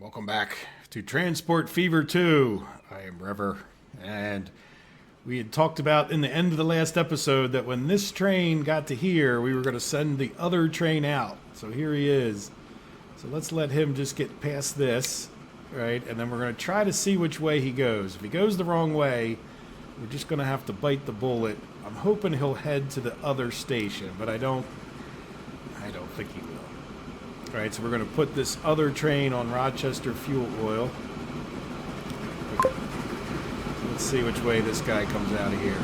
Welcome back to Transport Fever 2. I am Rever, and we had talked about in the end of the last episode that when this train got to here, we were going to send the other train out. So here he is. So let's let him just get past this, right? And then we're going to try to see which way he goes. If he goes the wrong way, we're just going to have to bite the bullet. I'm hoping he'll head to the other station, but I don't think he will. All right, so we're going to put this other train on Rochester fuel oil. Let's see which way this guy comes out of here.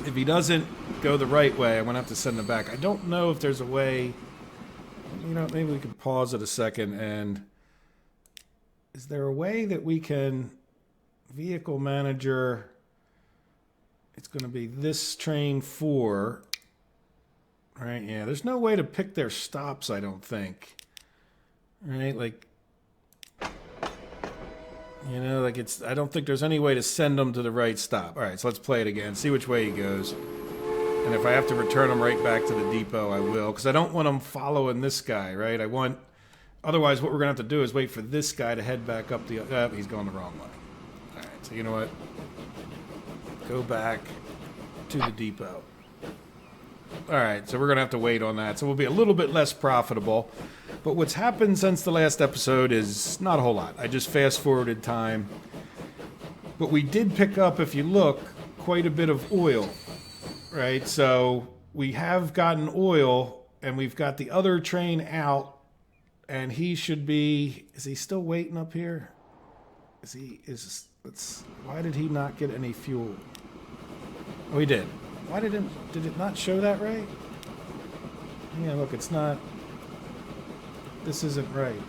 If he doesn't go the right way, I'm going to have to send him back. I don't know if there's a way. You know, maybe we can pause it a second. And is there a way that we can vehicle manager? It's going to be this train 4. Right, yeah, there's no way to pick their stops, I don't think. Right, like, you know, like I don't think there's any way to send them to the right stop. All right, so let's play it again, see which way he goes. And if I have to return him right back to the depot, I will, because I don't want him following this guy, right? Otherwise, what we're going to have to do is wait for this guy to head back up the, he's going the wrong way. All right, so you know what? Go back to the depot. All right, so we're going to have to wait on that. So we'll be a little bit less profitable. But what's happened since the last episode is not a whole lot. I just fast-forwarded time. But we did pick up, if you look, quite a bit of oil, right? So we have gotten oil, and we've got the other train out, and he should be... Is he still waiting up here? Why did he not get any fuel? Oh, he did. Why did it not show that right? Yeah, look, it's not. This isn't right.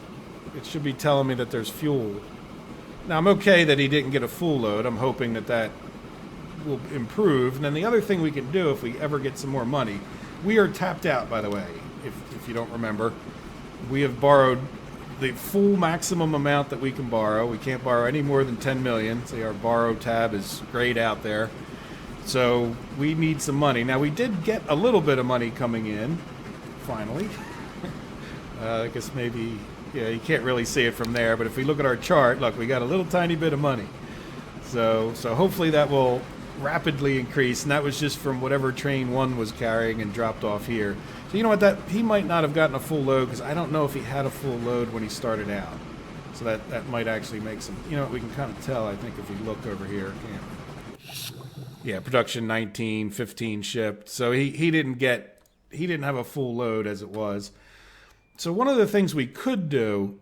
It should be telling me that there's fuel. Now, I'm okay that he didn't get a full load. I'm hoping that will improve. And then the other thing we can do if we ever get some more money, we are tapped out, by the way, if you don't remember. We have borrowed the full maximum amount that we can borrow. We can't borrow any more than 10 million. See, our borrow tab is grayed out there. So we need some money. Now, we did get a little bit of money coming in, finally. I guess maybe, yeah, you can't really see it from there, but if we look at our chart, look, we got a little tiny bit of money. So hopefully that will rapidly increase, and that was just from whatever train 1 was carrying and dropped off here. So you know what, he might not have gotten a full load, because I don't know if he had a full load when he started out. So that might actually make some, you know what, we can kind of tell, I think, if we look over here, can't we? Yeah, production 19, 15 shipped. So he didn't have a full load as it was. So one of the things we could do,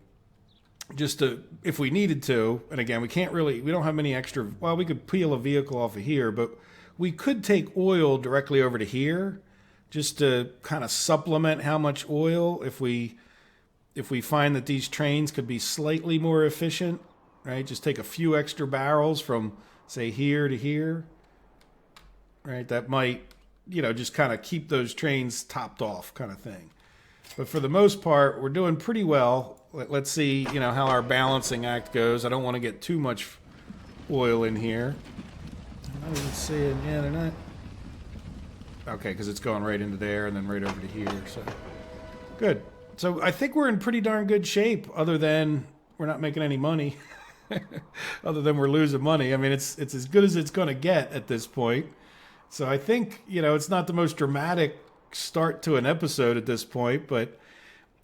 just to, if we needed to, and again, we don't have many extra, well, we could peel a vehicle off of here, but we could take oil directly over to here, just to kind of supplement how much oil, if we find that these trains could be slightly more efficient, right? Just take a few extra barrels from, say, here to here. Right, that might, just kind of keep those trains topped off kind of thing. But for the most part, we're doing pretty well. Let's see, how our balancing act goes. I don't want to get too much oil in here. I'm not even seeing, yeah, they're not. Okay, because it's going right into there and then right over to here. So good. So I think we're in pretty darn good shape, other than we're not making any money. Other than we're losing money. I mean, it's as good as it's going to get at this point. So I think, it's not the most dramatic start to an episode at this point, but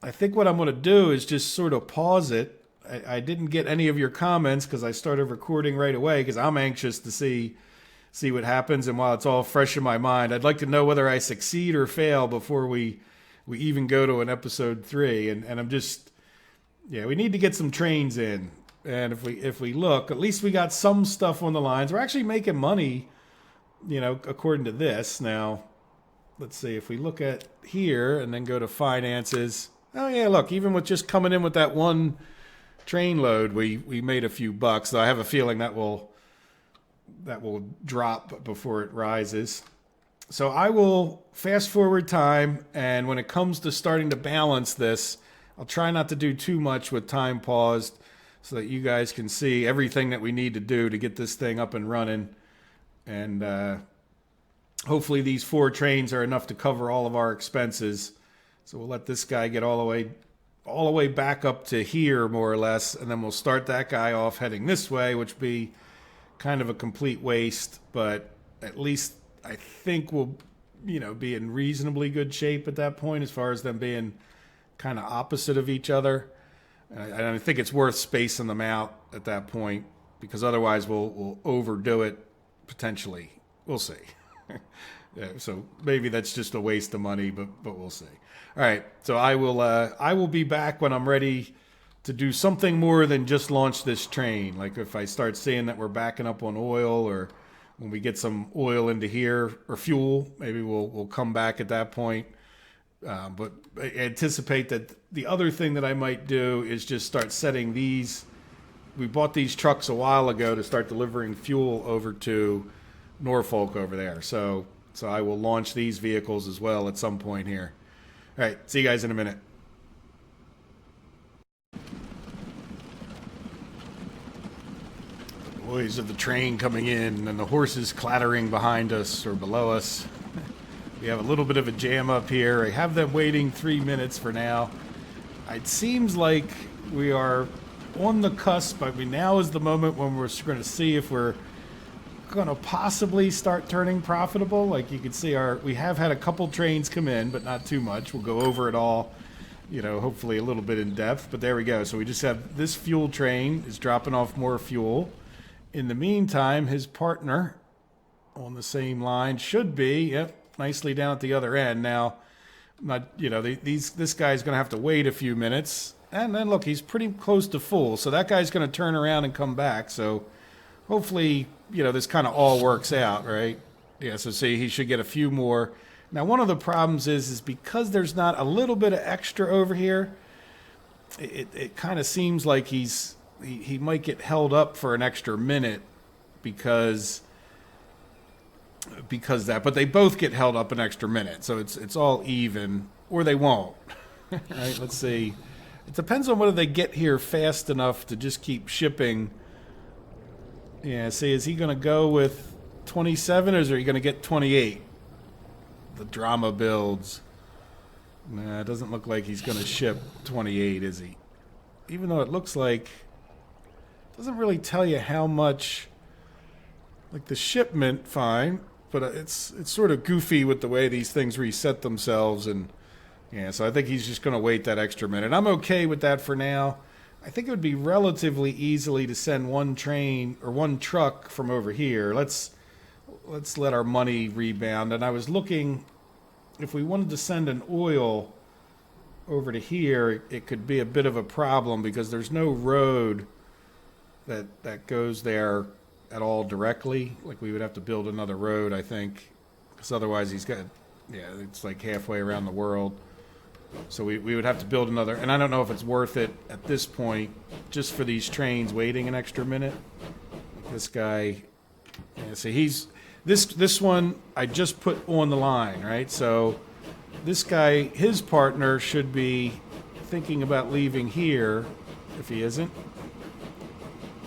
I think what I'm going to do is just sort of pause it. I didn't get any of your comments because I started recording right away because I'm anxious to see what happens. And while it's all fresh in my mind, I'd like to know whether I succeed or fail before we even go to an episode 3. And I'm just, we need to get some trains in. And if we look, at least we got some stuff on the lines. We're actually making money, according to this. Now, let's see, if we look at here and then go to finances. Oh, yeah, look, even with just coming in with that one train load, we made a few bucks. So I have a feeling that will drop before it rises. So I will fast forward time, and when it comes to starting to balance this, I'll try not to do too much with time paused so that you guys can see everything that we need to do to get this thing up and running. And hopefully these 4 trains are enough to cover all of our expenses. So we'll let this guy get all the way all the way back up to here, more or less, and then we'll start that guy off heading this way, which would be kind of a complete waste, but at least I think we'll, be in reasonably good shape at that point as far as them being kind of opposite of each other. And I think it's worth spacing them out at that point because otherwise we'll overdo it potentially. We'll see. Yeah, so maybe that's just a waste of money, but we'll see. All right, so I will be back when I'm ready to do something more than just launch this train. Like if I start seeing that we're backing up on oil, or when we get some oil into here or fuel, maybe we'll come back at that point. But I anticipate that the other thing that I might do is just start setting these. We bought these trucks a while ago to start delivering fuel over to Norfolk over there. So I will launch these vehicles as well at some point here. All right, see you guys in a minute. Noise of the train coming in and the horses clattering behind us or below us. We have a little bit of a jam up here. I have them waiting 3 minutes for now. It seems like we are on the cusp. I mean, now is the moment when we're going to see if we're going to possibly start turning profitable. Like you can see, we have had a couple trains come in, but not too much. We'll go over it all, hopefully a little bit in depth. But there we go. So we just have this fuel train is dropping off more fuel. In the meantime, his partner on the same line should be, nicely down at the other end. Now, this guy's going to have to wait a few minutes. And then look, he's pretty close to full. So that guy's going to turn around and come back. So hopefully, this kind of all works out, right? Yeah, so see, he should get a few more. Now, one of the problems is because there's not a little bit of extra over here, it kind of seems like he might get held up for an extra minute because that, but they both get held up an extra minute, so it's all even, or they won't. Right? Let's see. It depends on whether they get here fast enough to just keep shipping. Yeah, see, is he going to go with 27 or is he going to get 28? The drama builds. Nah, it doesn't look like he's going to ship 28, is he? Even though it looks like, it doesn't really tell you how much, like the shipment, fine, but it's sort of goofy with the way these things reset themselves. And yeah, so I think he's just going to wait that extra minute. I'm okay with that for now. I think it would be relatively easily to send one train or one truck from over here. Let's let our money rebound. And I was looking, if we wanted to send an oil over to here, it could be a bit of a problem because there's no road that goes there at all directly. Like we would have to build another road, I think, because otherwise it's like halfway around the world. So we would have to build another, and I don't know if it's worth it at this point, just for these trains waiting an extra minute. This guy, yeah, see, he's this one I just put on the line, right? So this guy, his partner should be thinking about leaving here, if he isn't.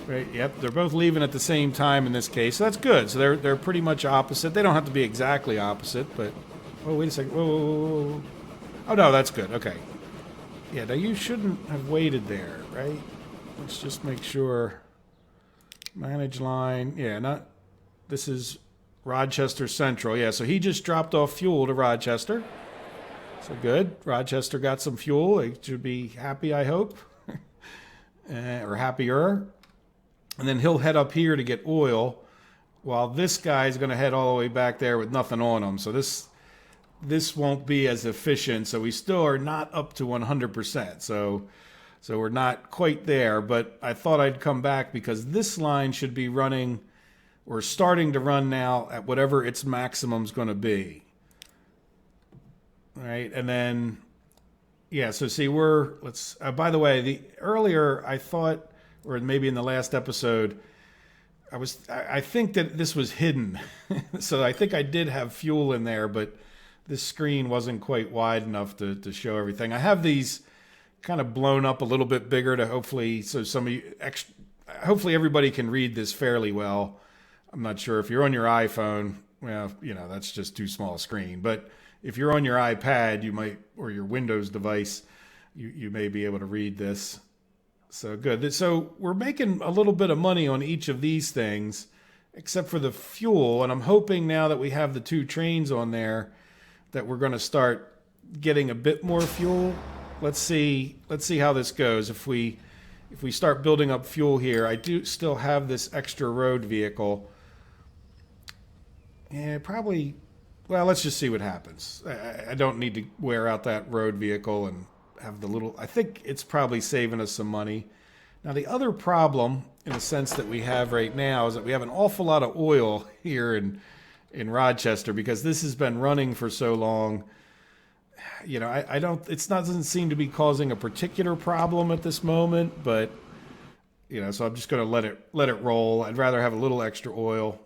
Right? Yep, they're both leaving at the same time in this case. So that's good. So they're pretty much opposite. They don't have to be exactly opposite, but oh, wait a second. Whoa. Oh, no, that's good. Okay. Yeah, now you shouldn't have waited there, right? Let's just make sure. Manage line. Yeah, this is Rochester Central. Yeah, so he just dropped off fuel to Rochester. So good. Rochester got some fuel. They should be happy, I hope. Or happier. And then he'll head up here to get oil, while this guy's going to head all the way back there with nothing on him. So this won't be as efficient, so we still are not up to 100%. So we're not quite there, but I thought I'd come back because this line should be running or starting to run now at whatever its maximum's going to be. All right, and then, yeah, so see, by the way, earlier I thought, or maybe in the last episode, I think that this was hidden. So I think I did have fuel in there, but this screen wasn't quite wide enough to show everything. I have these kind of blown up a little bit bigger to hopefully everybody can read this fairly well. I'm not sure if you're on your iPhone, well, that's just too small a screen. But if you're on your iPad, you might, or your Windows device, you may be able to read this. So good. So we're making a little bit of money on each of these things, except for the fuel. And I'm hoping now that we have the 2 trains on there that we're going to start getting a bit more fuel. Let's see how this goes. If we start building up fuel here, I do still have this extra road vehicle. And probably, well, let's just see what happens. I don't need to wear out that road vehicle and have the little, I think it's probably saving us some money. Now, the other problem, in a sense, that we have right now is that we have an awful lot of oil here in Rochester because this has been running for so long. You know, I don't, it doesn't seem to be causing a particular problem at this moment, but, you know, so I'm just going to let it roll. I'd rather have a little extra oil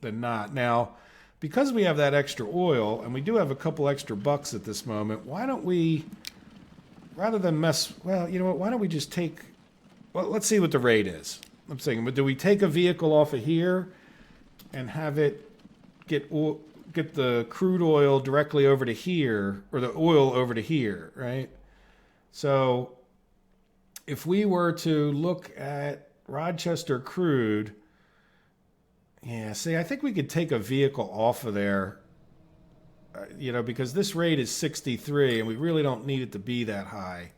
than not. Now, because we have that extra oil and we do have a couple extra bucks at this moment, why don't we, rather than well, you know what, why don't we just take, well, let's see what the rate is. I'm saying, but do we take a vehicle off of here and have it get the crude oil directly over to here, or the oil over to here, right? So if we were to look at Rochester crude, yeah, see, I think we could take a vehicle off of there, you know, because this rate is 63 and we really don't need it to be that high.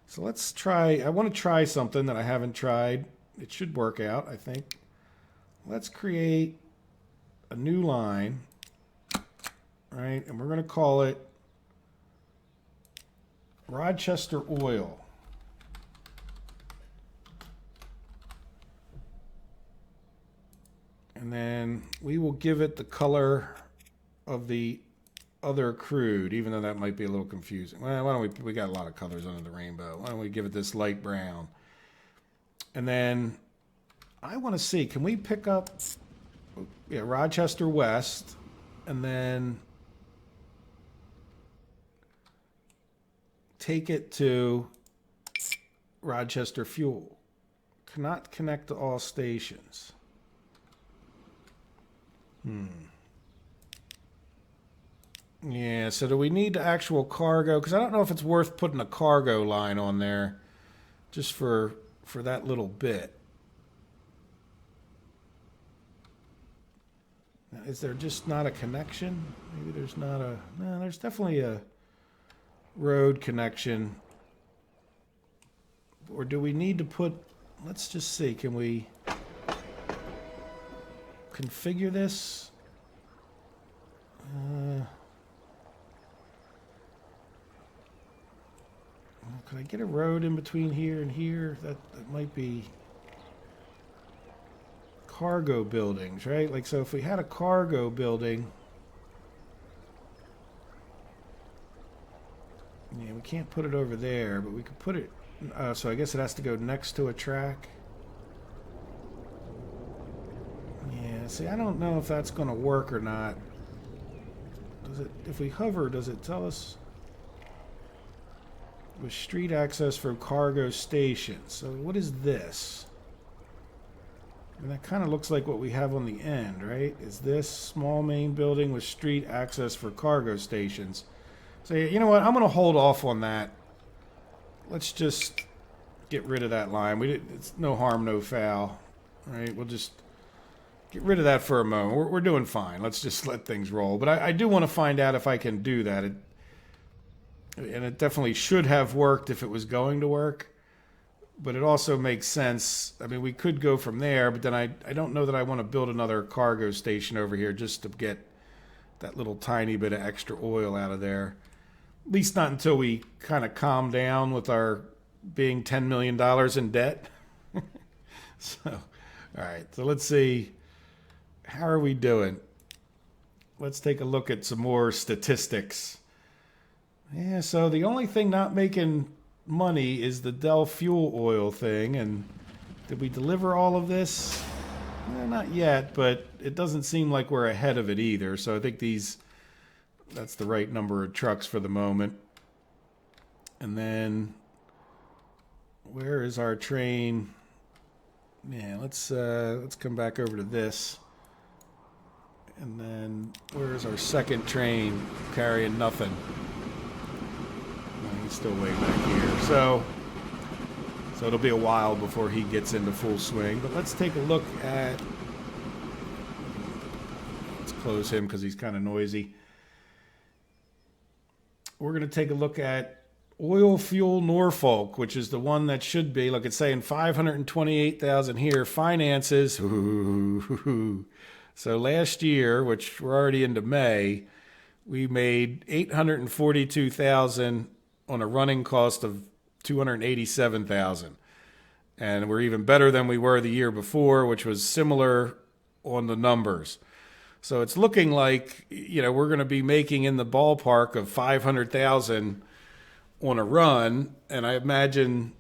So let's try, I want to try something that I haven't tried. It should work out, I think. Let's create a new line, right? And we're going to call it Rochester Oil. And then we will give it the color of the other crude, even though that might be a little confusing. Well, why don't we got a lot of colors under the rainbow. Why don't we give it this light brown? And then I want to see, can we pick up Rochester West and then take it to Rochester Fuel? Cannot connect to all stations. Yeah, so do we need the actual cargo? Because I don't know if it's worth putting a cargo line on there just for that little bit. Now, is there just not a connection? Maybe there's not a... No, there's definitely a road connection. Or do we need to put... Let's just see, can we configure this? Can I get a road in between here and here? That might be cargo buildings, right? Like, so if we had a cargo building, yeah, we can't put it over there, but we could put it, so I guess it has to go next to a track. Yeah, see, I don't know if that's going to work or not. Does it, if we hover, does it tell us? With street access for cargo stations. So what is this? And that kind of looks like what we have on the end, right? Is this small main building with street access for cargo stations? So you know what? I'm going to hold off on that. Let's just get rid of that line. It's no harm, no foul, right? We'll just get rid of that for a moment. We're doing fine. Let's just let things roll. But I do want to find out if I can do that. And it definitely should have worked if it was going to work. But it also makes sense. I mean, we could go from there, but then I don't know that I want to build another cargo station over here just to get that little tiny bit of extra oil out of there. At least not until we kind of calm down with our being $10 million in debt. So, all right. So let's see. How are we doing? Let's take a look at some more statistics. Yeah, so the only thing not making money is the Dell fuel oil thing. And did we deliver all of this? Not yet, but it doesn't seem like we're ahead of it either. So I think that's the right number of trucks for the moment. And then where is our train? Yeah, let's come back over to this. And then where's our second train carrying nothing? he's still way back here. So it'll be a while before he gets into full swing. But let's take a look at... Let's close him because he's kind of noisy. We're going to take a look at Oil Fuel Norfolk, which is the one that should be, look, it's saying 528,000 here. Finances, so last year, which we're already into May, we made 842,000 on a running cost of 287,000. And we're even better than we were the year before, which was similar on the numbers. So it's looking like, we're going to be making in the ballpark of 500,000 on a run, and I imagine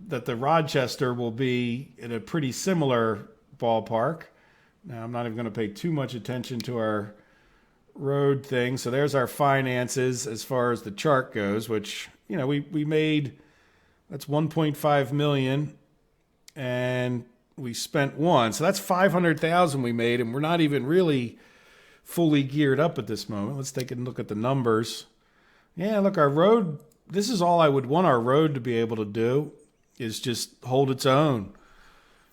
that the Rochester will be in a pretty similar ballpark. Now, I'm not even going to pay too much attention to our road thing. So there's our finances as far as the chart goes, which, we made, that's 1.5 million, and we spent 1. So that's 500,000 we made, and we're not even really fully geared up at this moment. Let's take a look at the numbers. Yeah, look, our road, this is all I would want our road to be able to do, is just hold its own.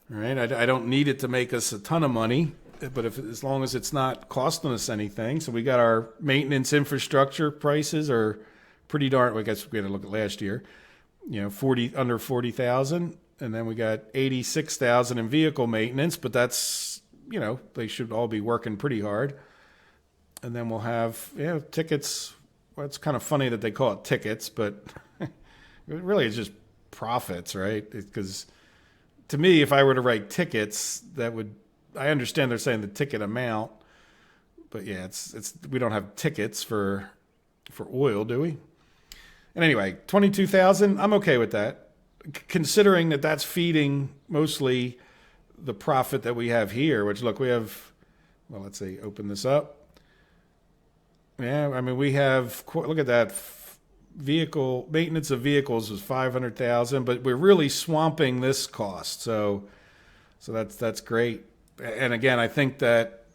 All right, I don't need it to make us a ton of money, but as long as it's not costing us anything. So we got our maintenance infrastructure prices are pretty darn, I guess we got to look at last year, 40 under 40,000. And then we got 86,000 in vehicle maintenance, but that's, they should all be working pretty hard. And then we'll have, tickets. Well, it's kind of funny that they call it tickets, but really it's just profits, right? Because to me, if I were to write tickets, I understand they're saying the ticket amount, but yeah, it's we don't have tickets for oil, do we? And anyway, 22,000, I'm okay with that, considering that that's feeding mostly the profit that we have here, which, look, we have, well, let's see, open this up. Yeah, I mean, we have, look at that, vehicle maintenance of vehicles was 500,000, but we're really swamping this cost. So that's great. And again, I think that,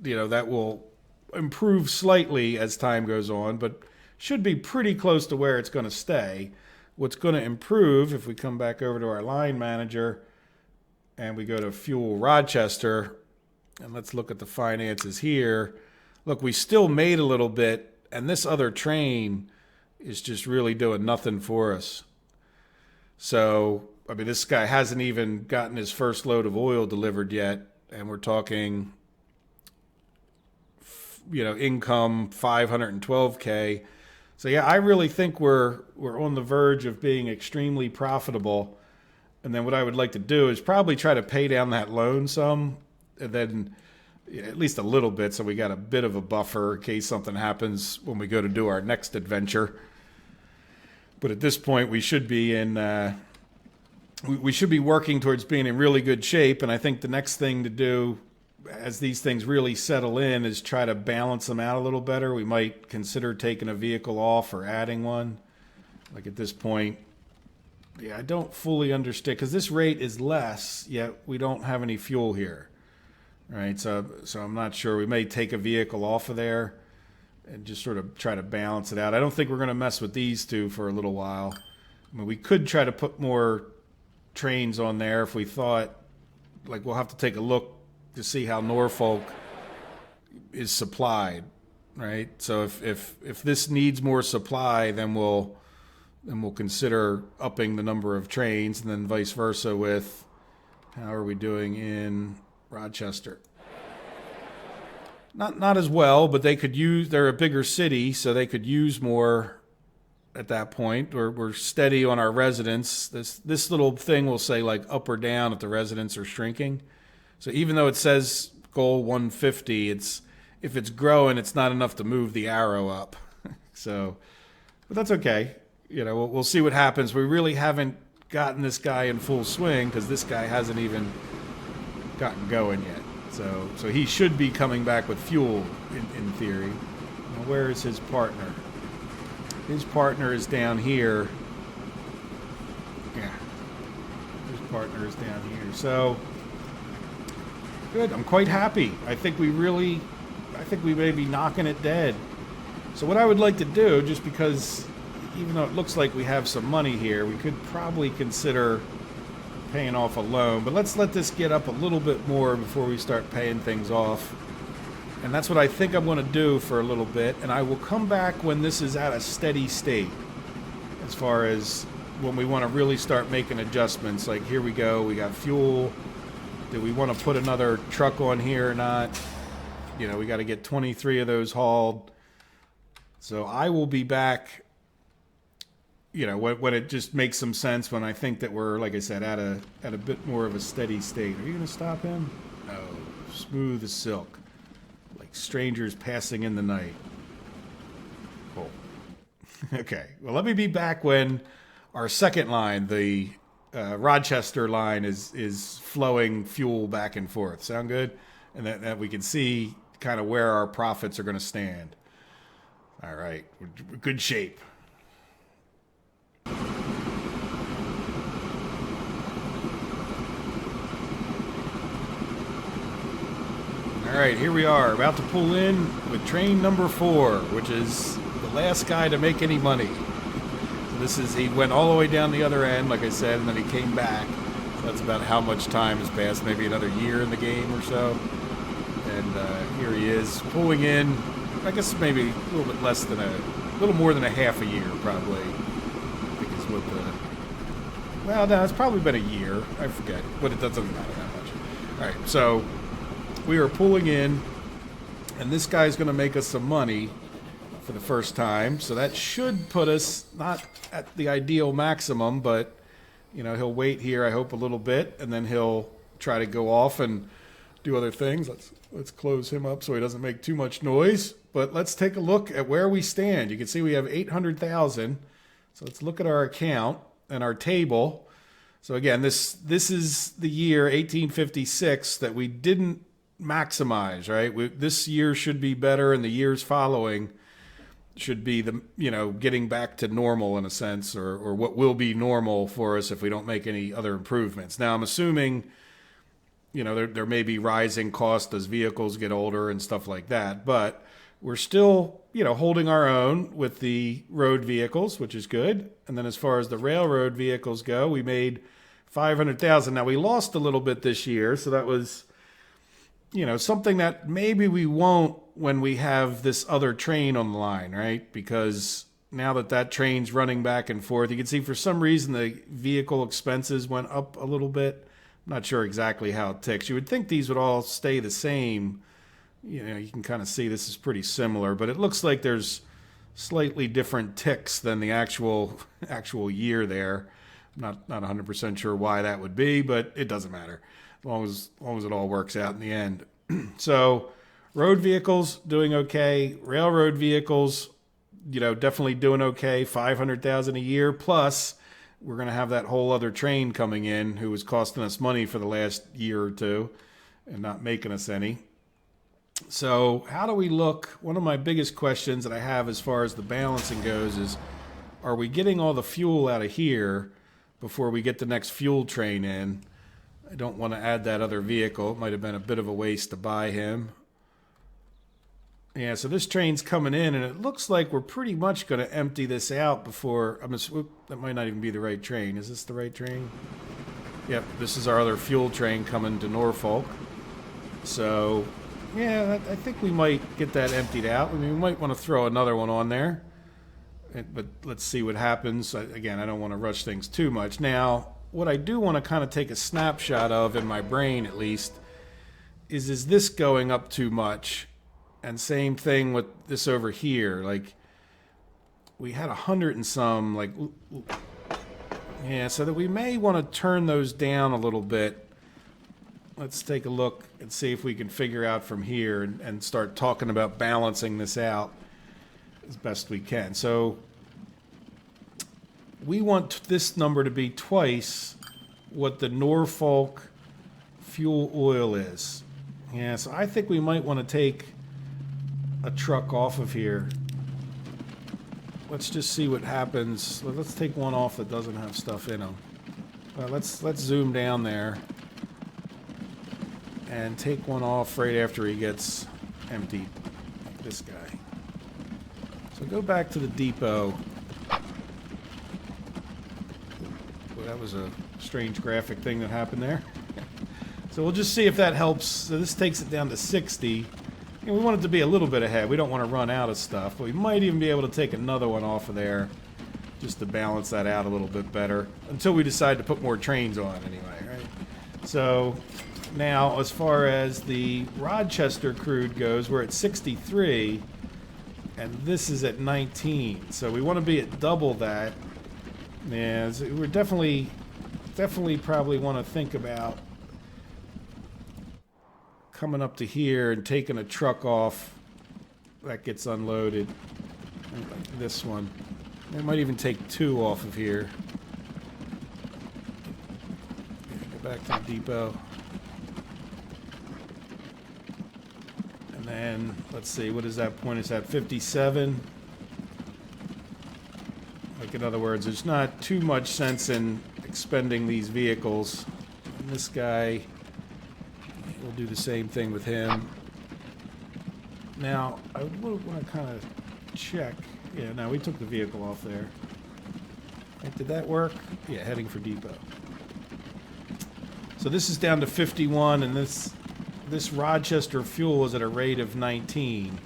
that will improve slightly as time goes on, but should be pretty close to where it's going to stay. What's going to improve, if we come back over to our line manager and we go to Fuel Rochester, and let's look at the finances here. Look, we still made a little bit, and this other train is just really doing nothing for us. So, I mean, this guy hasn't even gotten his first load of oil delivered yet, and we're talking, income 512K. So, yeah, I really think we're on the verge of being extremely profitable. And then what I would like to do is probably try to pay down that loan some, and then at least a little bit, so we got a bit of a buffer in case something happens when we go to do our next adventure. But at this point, we should be we should be working towards being in really good shape. And I think the next thing to do, as these things really settle in, is try to balance them out a little better. We might consider taking a vehicle off or adding one. Like at this point, I don't fully understand, because this rate is less, yet we don't have any fuel here. Right, so I'm not sure. We may take a vehicle off of there and just sort of try to balance it out. I don't think we're going to mess with these two for a little while. I mean, we could try to put more trains on there if we thought, like, we'll have to take a look to see how Norfolk is supplied, right? So if this needs more supply, then we'll consider upping the number of trains, and then vice versa with how are we doing in Rochester. Not as well, but they're a bigger city, so they could use more at that point. We're steady on our residents. This little thing will say like up or down if the residents are shrinking. So even though it says goal 150, if it's growing, it's not enough to move the arrow up. So, but that's okay. We'll see what happens. We really haven't gotten this guy in full swing because this guy hasn't even gotten going yet. So he should be coming back with fuel in theory. Now, where is his partner? His partner is down here. Yeah. His partner is down here. So good. I'm quite happy. I think we may be knocking it dead. So what I would like to do, just because, even though it looks like we have some money here, we could probably consider paying off a loan. But let's let this get up a little bit more before we start paying things off. And that's what I think I'm going to do for a little bit. And I will come back when this is at a steady state, as far as when we want to really start making adjustments. Like, here we go, we got fuel. Do we want to put another truck on here or not? You know, we got to get 23 of those hauled. So I will be back, you know, when it just makes some sense, when I think that we're, like I said, at a bit more of a steady state. Are you going to stop him? No. Smooth as silk. Like strangers passing in the night. Cool. Okay. Well, let me be back when our second line, the Rochester line, is flowing fuel back and forth. Sound good? And that we can see kind of where our profits are going to stand. All right. We're good shape. All right, here we are, about to pull in with train number 4, which is the last guy to make any money. So this is, he went all the way down the other end, like I said, and then he came back. So that's about how much time has passed, maybe another year in the game or so. And here he is, pulling in, I guess maybe a little bit less than a little more than a half a year, probably. I think is what the, well, no, it's probably been a year. I forget, but it doesn't matter that much. All right, so we are pulling in, and this guy's going to make us some money for the first time. So that should put us not at the ideal maximum, but, you know, he'll wait here, I hope, a little bit, and then he'll try to go off and do other things. Let's close him up so he doesn't make too much noise. But let's take a look at where we stand. You can see we have 800,000. So let's look at our account and our table. So again, this is the year 1856 that we didn't maximize, right? This year should be better, and the years following should be the, you know, getting back to normal in a sense, or what will be normal for us if we don't make any other improvements. Now, I'm assuming, you know, there may be rising costs as vehicles get older and stuff like that, but we're still, you know, holding our own with the road vehicles, which is good. And then as far as the railroad vehicles go, we made 500,000. Now, we lost a little bit this year, so that was, you know, something that maybe we won't when we have this other train on the line, right? Because now that train's running back and forth, you can see for some reason the vehicle expenses went up a little bit. I'm not sure exactly how it ticks. You would think these would all stay the same. You know, you can kind of see this is pretty similar, but it looks like there's slightly different ticks than the actual year there. I'm not 100% sure why that would be, but it doesn't matter as long as it all works out in the end. So road vehicles doing okay. Railroad vehicles, you know, definitely doing okay. 500,000 a year, plus we're going to have that whole other train coming in who was costing us money for the last year or two and not making us any. So how do we look? One of my biggest questions that I have as far as the balancing goes is, are we getting all the fuel out of here before we get the next fuel train in? I don't want to add that other vehicle. It might have been a bit of a waste to buy him. Yeah, so this train's coming in, and it looks like we're pretty much going to empty this out before... that might not even be the right train. Is this the right train? Yep, this is our other fuel train coming to Norfolk. So... yeah, I think we might get that emptied out. I mean, we might want to throw another one on there. But let's see what happens. Again, I don't want to rush things too much. Now, what I do want to kind of take a snapshot of, in my brain at least, is this going up too much? And same thing with this over here. Like, we had 100 and some, like... yeah, so that we may want to turn those down a little bit. Let's take a look and see if we can figure out from here and start talking about balancing this out as best we can. So we want this number to be twice what the Norfolk fuel oil is. Yeah, so I think we might want to take a truck off of here. Let's just see what happens. Let's take one off that doesn't have stuff in them. Let's zoom down there. And take one off right after he gets emptied, like this guy. So go back to the depot. that was a strange graphic thing that happened there. So we'll just see if that helps. So this takes it down to 60. And we want it to be a little bit ahead. We don't want to run out of stuff, but we might even be able to take another one off of there just to balance that out a little bit better until we decide to put more trains on anyway, right? So now as far as the Rochester crude goes, we're at 63 and this is at 19. So we want to be at double that. Yeah, so we're definitely probably want to think about coming up to here and taking a truck off that gets unloaded, like this one. I might even take 2 off of here. Go back to the depot. And then, let's see, what is that point? It's at 57. Like, in other words, there's not too much sense in expending these vehicles. And this guy, we'll do the same thing with him. Now, I would want to kind of check. Yeah, no, we took the vehicle off there. Right, did that work? Yeah, heading for depot. So this is down to 51, and this Rochester fuel is at a rate of 19.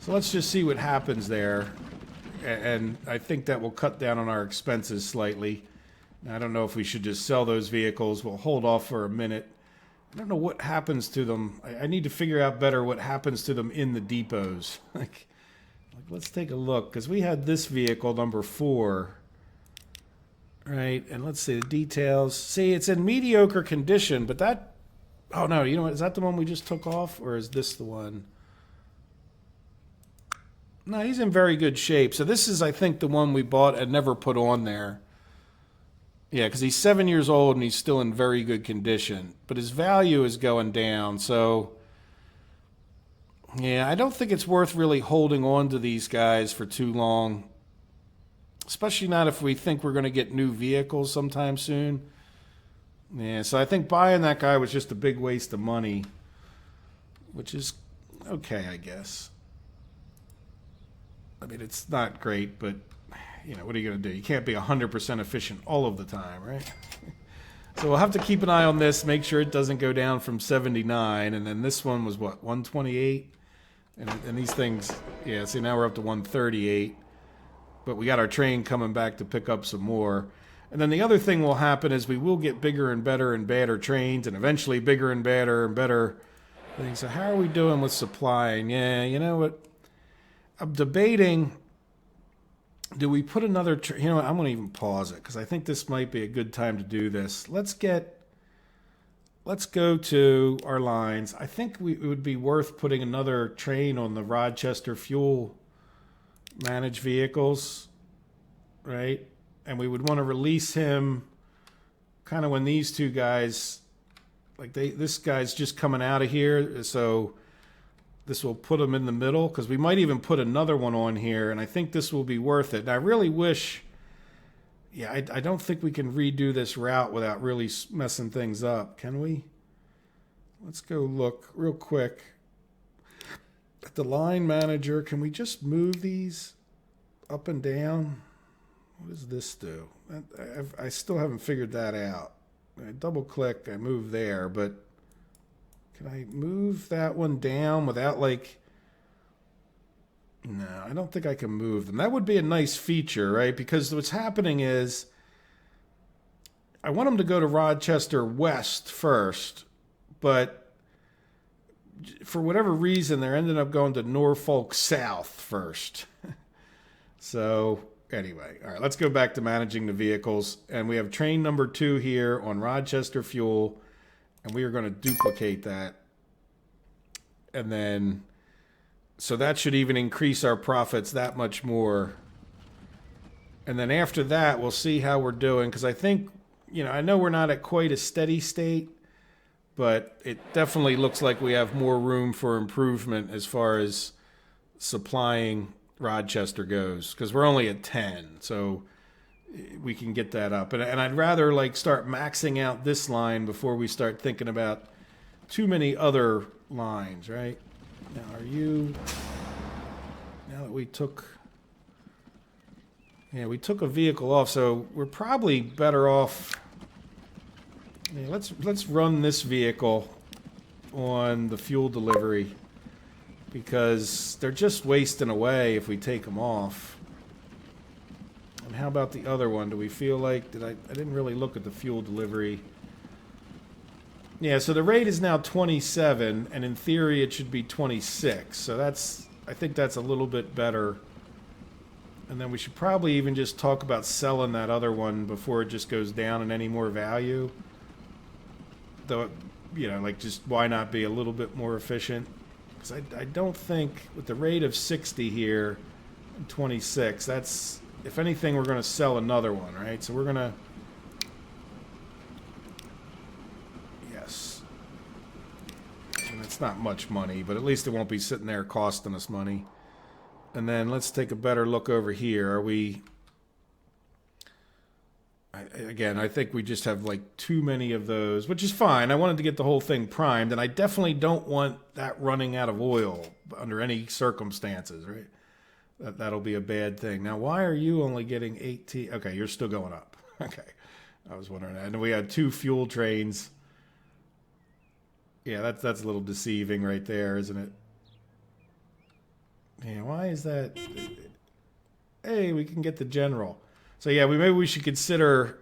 So let's just see what happens there. And I think that will cut down on our expenses slightly. I don't know if we should just sell those vehicles. We'll hold off for a minute. I don't know what happens to them. I need to figure out better what happens to them in the depots. Like, let's take a look, because we had this vehicle, number 4. Right, and let's see the details. See, it's in mediocre condition, but that... Oh, no, you know what? Is that the one we just took off, or is this the one? No, he's in very good shape. So this is, I think, the one we bought and never put on there. Yeah, because he's 7 years old and he's still in very good condition. But his value is going down, so... Yeah, I don't think it's worth really holding on to these guys for too long. Especially not if we think we're going to get new vehicles sometime soon. Yeah, so I think buying that guy was just a big waste of money. Which is okay, I guess. I mean, it's not great, but, you know, what are you going to do? You can't be 100% efficient all of the time, right? So we'll have to keep an eye on this, make sure it doesn't go down from 79. And then this one was, what, 128? And these things, yeah, see, now we're up to 138. But we got our train coming back to pick up some more. And then the other thing will happen is we will get bigger and better and badder trains, and eventually bigger and better things. So how are we doing with supplying? Yeah, you know what? I'm debating, do we put another... You know what? I'm going to even pause it, because I think this might be a good time to do this. Let's go to our lines. I think it would be worth putting another train on the Rochester fuel managed vehicles, right? And we would want to release him kind of when these two guys, like this guy's just coming out of here, so this will put him in the middle, because we might even put another one on here, and I think this will be worth it. And I really wish, yeah, I don't think we can redo this route without really messing things up, can we? Let's go look real quick at the line manager. Can we just move these up and down? What does this do? I still haven't figured that out. I double click, I move there, but can I move that one down without, like... No, I don't think I can move them. That would be a nice feature, right? Because what's happening is I want them to go to Rochester West first, but for whatever reason, they're ending up going to Norfolk South first. So anyway, all right, let's go back to managing the vehicles. And we have train number 2 here on Rochester Fuel, and we are going to duplicate that. And then, so that should even increase our profits that much more. And then after that, we'll see how we're doing, because I think, you know, I know we're not at quite a steady state, but it definitely looks like we have more room for improvement as far as supplying Rochester goes, because we're only at 10, so we can get that up. And I'd rather like start maxing out this line before we start thinking about too many other lines, right? Now, now that we took Yeah, we took a vehicle off, so we're probably better off. Yeah, let's run this vehicle on the fuel delivery because they're just wasting away if we take them off. And how about the other one? Do we feel like I didn't really look at the fuel delivery. Yeah, so the rate is now 27, and in theory it should be 26. So I think that's a little bit better. And then we should probably even just talk about selling that other one before it just goes down in any more value. Though, you know, like just why not be a little bit more efficient? Because I don't think with the rate of 60 here, and 26, that's, if anything, we're going to sell another one, right? So we're going to, yes. And it's not much money, but at least it won't be sitting there costing us money. And then let's take a better look over here. Are we... Again, I think we just have like too many of those, which is fine. I wanted to get the whole thing primed, and I definitely don't want that running out of oil under any circumstances, right? That'll be a bad thing. Now, why are you only getting 18? Okay, you're still going up. Okay, I was wondering that. And we had 2 fuel trains. Yeah, that's a little deceiving right there, isn't it? Yeah, why is that? Hey, we can get the general. So yeah, maybe we should consider,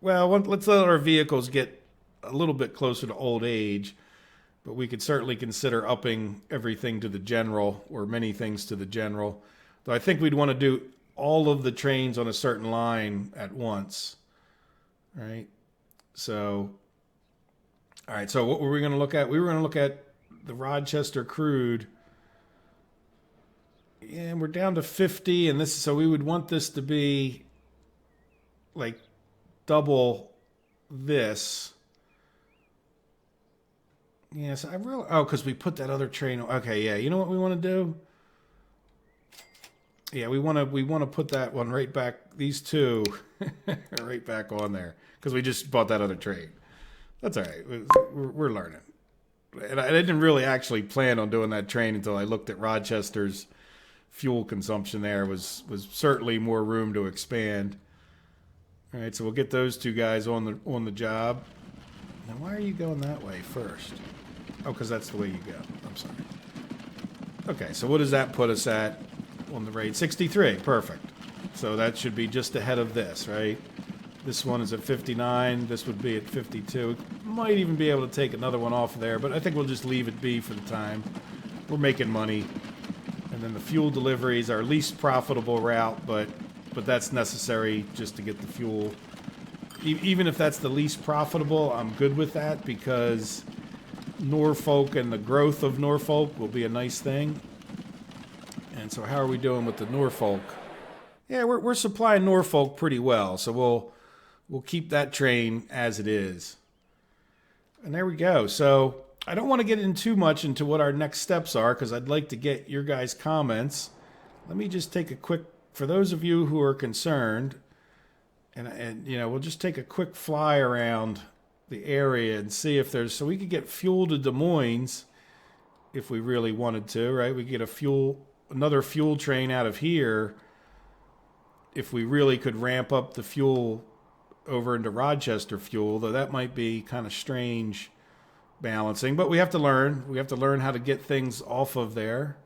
well, let's let our vehicles get a little bit closer to old age, but we could certainly consider upping everything to the general, or many things to the general. Though I think we'd want to do all of the trains on a certain line at once, right? So, all right, so what were we going to look at? We were going to look at the Rochester crude. And we're down to 50, and this, so we would want this to be like double this. Yes, I really, oh, because we put that other train. Okay, yeah. You know what we want to do? Yeah, we want to put that one right back. These two right back on there because we just bought that other train. That's all right. We're learning, and I didn't really actually plan on doing that train until I looked at Rochester's fuel consumption. There was certainly more room to expand. All right, so we'll get those 2 guys on the job. Now, why are you going that way first? Oh, because that's the way you go. I'm sorry. Okay, so what does that put us at on the rate? 63. Perfect. So that should be just ahead of this, right? This one is at 59. This would be at 52. Might even be able to take another one off there, but I think we'll just leave it be for the time. We're making money. And then the fuel delivery is our least profitable route, but that's necessary just to get the fuel. Even if that's the least profitable, I'm good with that because Norfolk and the growth of Norfolk will be a nice thing. And so how are we doing with the Norfolk? Yeah, we're supplying Norfolk pretty well, so we'll keep that train as it is. And there we go. So I don't want to get in too much into what our next steps are because I'd like to get your guys' comments. Let me just take a quick, for those of you who are concerned, and you know, we'll just take a quick fly around the area and see if there's, so we could get fuel to Des Moines if we really wanted to, right? We could get another fuel train out of here if we really could ramp up the fuel over into Rochester fuel, though that might be kind of strange balancing, but we have to learn. We have to learn how to get things off of there.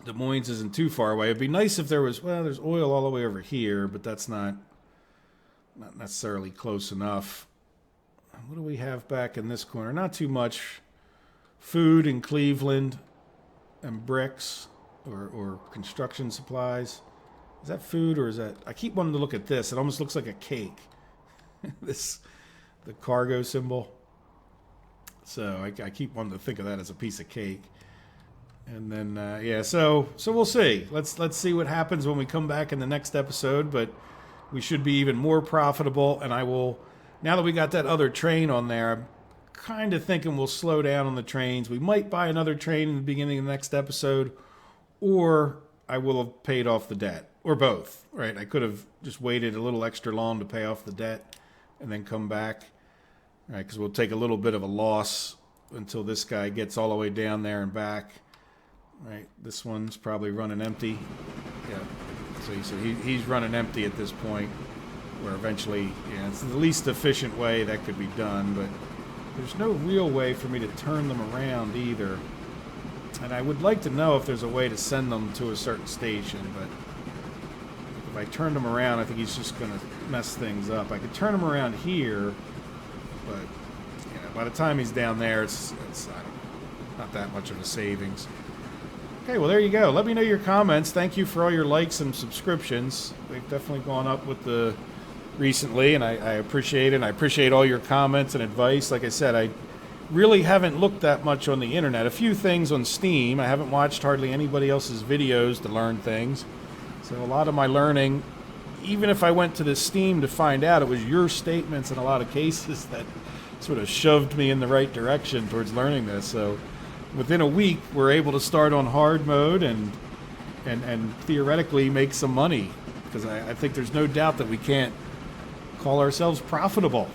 Des Moines isn't too far away. It'd be nice if there was, well, there's oil all the way over here, but that's not necessarily close enough. What do we have back in this corner? Not too much. Food in Cleveland and bricks or construction supplies. Is that food or is that, I keep wanting to look at this. It almost looks like a cake. The cargo symbol. So I keep wanting to think of that as a piece of cake. And then, yeah, so we'll see. Let's see what happens when we come back in the next episode, but we should be even more profitable, and I will, now that we got that other train on there, I'm kind of thinking we'll slow down on the trains. We might buy another train in the beginning of the next episode, or I will have paid off the debt, or both, right? I could have just waited a little extra long to pay off the debt and then come back, right? Because we'll take a little bit of a loss until this guy gets all the way down there and back. Right, this one's probably running empty. Yeah, So he's running empty at this point, where eventually, it's the least efficient way that could be done, but there's no real way for me to turn them around either. And I would like to know if there's a way to send them to a certain station, but if I turned them around, I think he's just going to mess things up. I could turn him around here, but by the time he's down there, it's I don't know, not that much of a savings. Okay, well, there you go. Let me know your comments. Thank you for all your likes and subscriptions. They've definitely gone up with the recently, and I appreciate it. And I appreciate all your comments and advice. Like I said, I really haven't looked that much on the internet. A few things on Steam. I haven't watched hardly anybody else's videos to learn things. So a lot of my learning, even if I went to the Steam to find out, it was your statements in a lot of cases that sort of shoved me in the right direction towards learning this. So within a week, we're able to start on hard mode and theoretically make some money, because I think there's no doubt that we can't call ourselves profitable.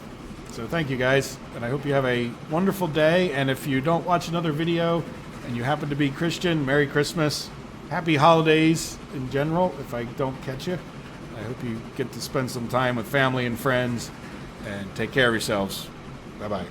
So thank you guys, and I hope you have a wonderful day. And if you don't watch another video and you happen to be Christian, Merry Christmas, Happy Holidays in general. If I don't catch you, I hope you get to spend some time with family and friends, and take care of yourselves. Bye-bye.